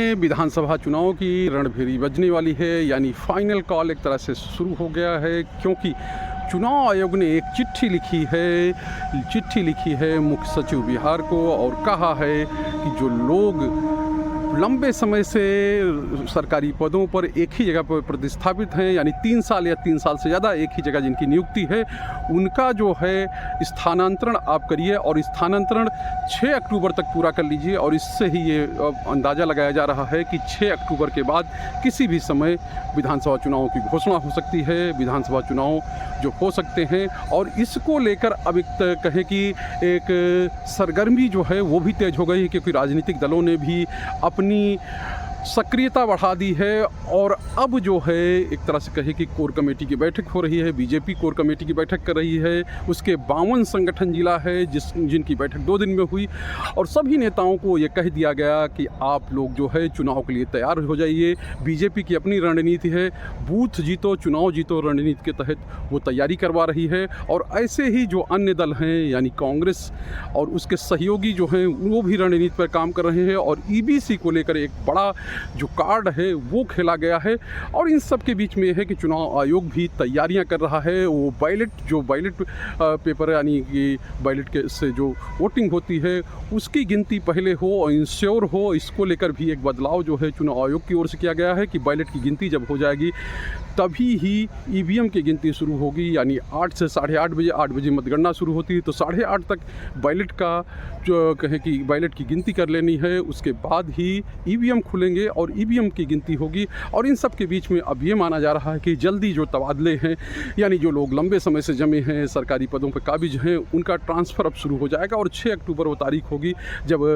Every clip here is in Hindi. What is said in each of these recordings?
में विधानसभा चुनाव की रणभेरी बजने वाली है, यानी फाइनल कॉल एक तरह से शुरू हो गया है, क्योंकि चुनाव आयोग ने एक चिट्ठी लिखी है मुख्य सचिव बिहार को और कहा है कि जो लोग लंबे समय से सरकारी पदों पर एक ही जगह पर प्रतिस्थापित हैं, यानी 3 साल या 3 साल से ज़्यादा एक ही जगह जिनकी नियुक्ति है, उनका जो है स्थानांतरण आप करिए और स्थानांतरण 6 अक्टूबर तक पूरा कर लीजिए। और इससे ही ये अंदाज़ा लगाया जा रहा है कि 6 अक्टूबर के बाद किसी भी समय विधानसभा चुनावों की घोषणा हो सकती है, विधानसभा चुनाव जो हो सकते हैं। और इसको लेकर अब एक कहें कि एक सरगर्मी जो है वो भी तेज़ हो गई है, क्योंकि राजनीतिक दलों ने भी अपनी सक्रियता बढ़ा दी है। और अब जो है एक तरह से कहे कि कोर कमेटी की बैठक हो रही है, बीजेपी कोर कमेटी की बैठक कर रही है, उसके 52 संगठन जिला है जिनकी बैठक 2 दिन में हुई। और सभी नेताओं को ये कह दिया गया कि आप लोग जो है चुनाव के लिए तैयार हो जाइए। बीजेपी की अपनी रणनीति है, बूथ जीतो चुनाव जीतो रणनीति के तहत वो तैयारी करवा रही है। और ऐसे ही जो अन्य दल हैं, यानी कांग्रेस और उसके सहयोगी जो हैं, वो भी रणनीति पर काम कर रहे हैं। और ईबीसी को लेकर एक बड़ा जो कार्ड है वो खेला गया है। और इन सब के बीच में है कि चुनाव आयोग भी तैयारियां कर रहा है। वो बैलेट पेपर यानी कि बैलेट के से जो वोटिंग होती है उसकी गिनती पहले हो और इंश्योर हो, इसको लेकर भी एक बदलाव जो है चुनाव आयोग की ओर से किया गया है कि बैलेट की गिनती जब हो जाएगी तभी ही ईवीएम की गिनती शुरू होगी। यानी 8 से 8:30 बजे मतगणना शुरू होती है, तो 8:30 तक बैलेट का जो कहें कि बैलेट की गिनती कर लेनी है, उसके बाद ही ईवीएम खुलेंगे और ईवीएम की गिनती होगी। और इन सब के बीच में अब ये माना जा रहा है कि जल्दी जो तबादले हैं, यानी जो लोग लंबे समय से जमे हैं, सरकारी पदों पर काबिज हैं, उनका ट्रांसफ़र अब शुरू हो जाएगा। और 6 अक्टूबर वो तारीख होगी जब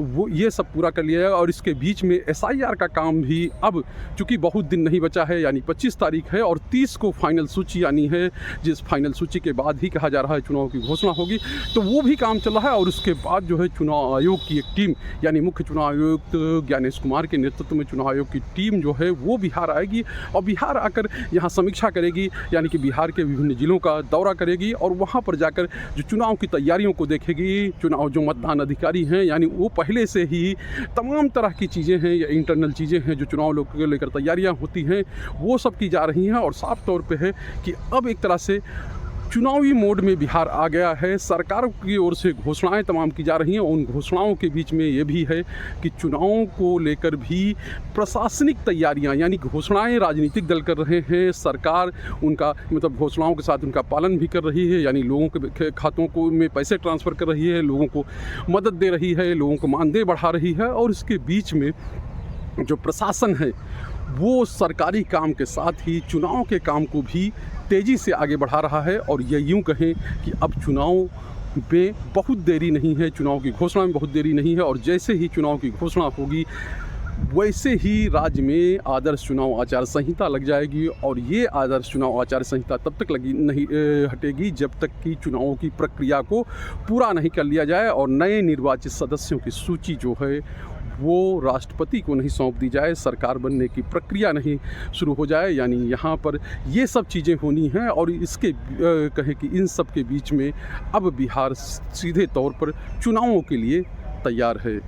वो ये सब पूरा कर लिया जाएगा। और इसके बीच में SIR का काम भी अब चूँकि बहुत दिन नहीं बचा है, यानी 25 तारीख है और 30 को फाइनल सूची आनी है, जिस फाइनल सूची के बाद ही कहा जा रहा है चुनाव की घोषणा होगी। तो वो भी काम चल रहा है। और उसके बाद जो है चुनाव आयोग की एक टीम, यानी मुख्य चुनाव आयुक्त ज्ञानेश कुमार के नेतृत्व में चुनाव आयोग की टीम जो है वो बिहार आएगी और बिहार आकर यहाँ समीक्षा करेगी, यानी कि बिहार के विभिन्न जिलों का दौरा करेगी और वहाँ पर जाकर जो चुनाव की तैयारियों को देखेगी। चुनाव जो मतदान अधिकारी हैं, यानी वो पहले से ही तमाम तरह की चीज़ें हैं या इंटरनल चीज़ें हैं जो चुनाव लोग को लेकर तैयारियाँ होती हैं, वो सब की जा रही हैं। और साफ तौर पे है कि अब एक तरह से चुनावी मोड में बिहार आ गया है। सरकार की ओर से घोषणाएं तमाम की जा रही हैं। उन घोषणाओं के बीच में ये भी है कि चुनावों को लेकर भी प्रशासनिक तैयारियां, यानी घोषणाएं राजनीतिक दल कर रहे हैं, सरकार उनका मतलब घोषणाओं के साथ उनका पालन भी कर रही है, यानी लोगों के खातों को में पैसे ट्रांसफ़र कर रही है, लोगों को मदद दे रही है, लोगों को मानदेय बढ़ा रही है। और इसके बीच में जो प्रशासन है वो सरकारी काम के साथ ही चुनाव के काम को भी तेज़ी से आगे बढ़ा रहा है। और ये यूँ कहें कि अब चुनाव में बहुत देरी नहीं है, चुनाव की घोषणा में बहुत देरी नहीं है। और जैसे ही चुनाव की घोषणा होगी वैसे ही राज्य में आदर्श चुनाव आचार संहिता लग जाएगी। और ये आदर्श चुनाव आचार संहिता तब तक लगी नहीं हटेगी जब तक कि चुनावों की प्रक्रिया को पूरा नहीं कर लिया जाए और नए निर्वाचित सदस्यों की सूची जो है वो राष्ट्रपति को नहीं सौंप दी जाए, सरकार बनने की प्रक्रिया नहीं शुरू हो जाए। यानी यहाँ पर ये सब चीज़ें होनी हैं। और इसके कहें कि इन सब के बीच में अब बिहार सीधे तौर पर चुनावों के लिए तैयार है।